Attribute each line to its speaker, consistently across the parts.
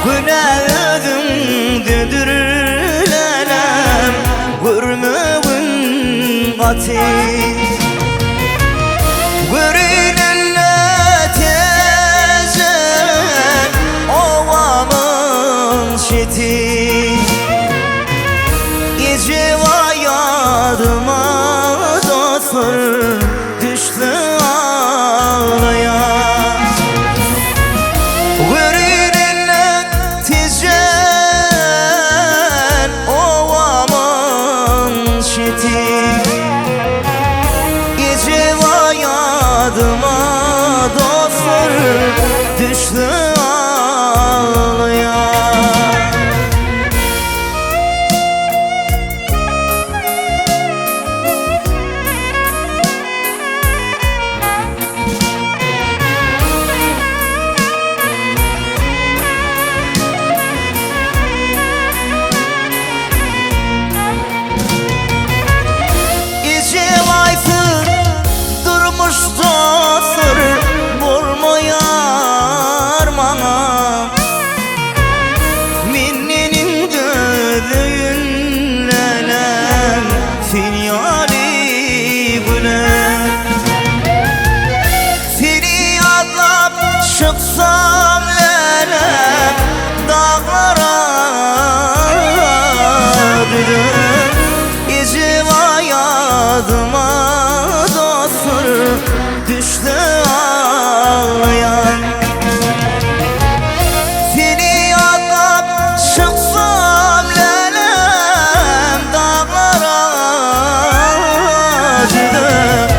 Speaker 1: Günahım düdürlenem Gürmüğün katı Gürününle tezen Ovamın şeti İciva yadıma dostlar düştü ağlaya Gürününle tezen Ovamın şeti İciva yadıma dostlar düştü ağlaya Dostlar vurmayar bana Minnenin dövünlenen Finyali gülen Firyatla çıksam lelem Dağlara dönüm İciva yadıma düştü ağlayan Firyatla çıksam lelem Dağlara dönüm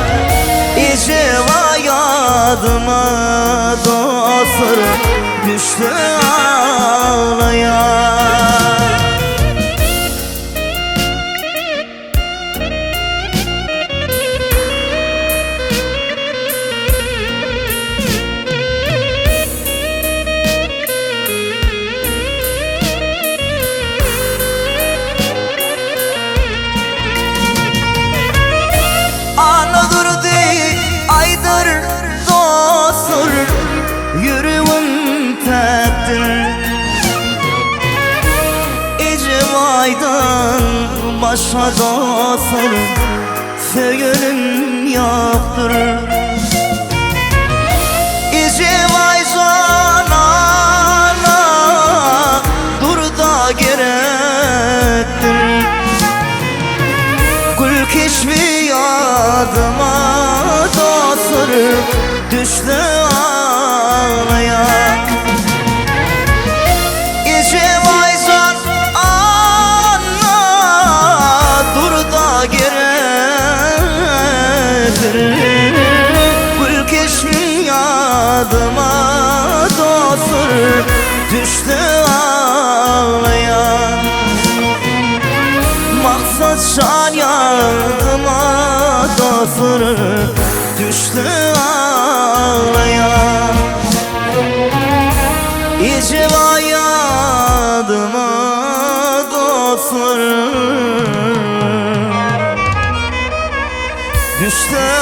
Speaker 1: İciva yadıma dostlar düştü ağlayan Aydır dostlar yüreğim teptir İcivaydan başka dostlar Sögünüm yoktur İcivay zanana dur da gerektir Gül keşfi yadıma dostlar düştü ağlaya İcivay zanana dur da gerektir Gül keşfi yadıma dostlar düştü ağlaya Maksat şan yadıma dostlar düştü ağlaya İciva yadıma dostlar düştü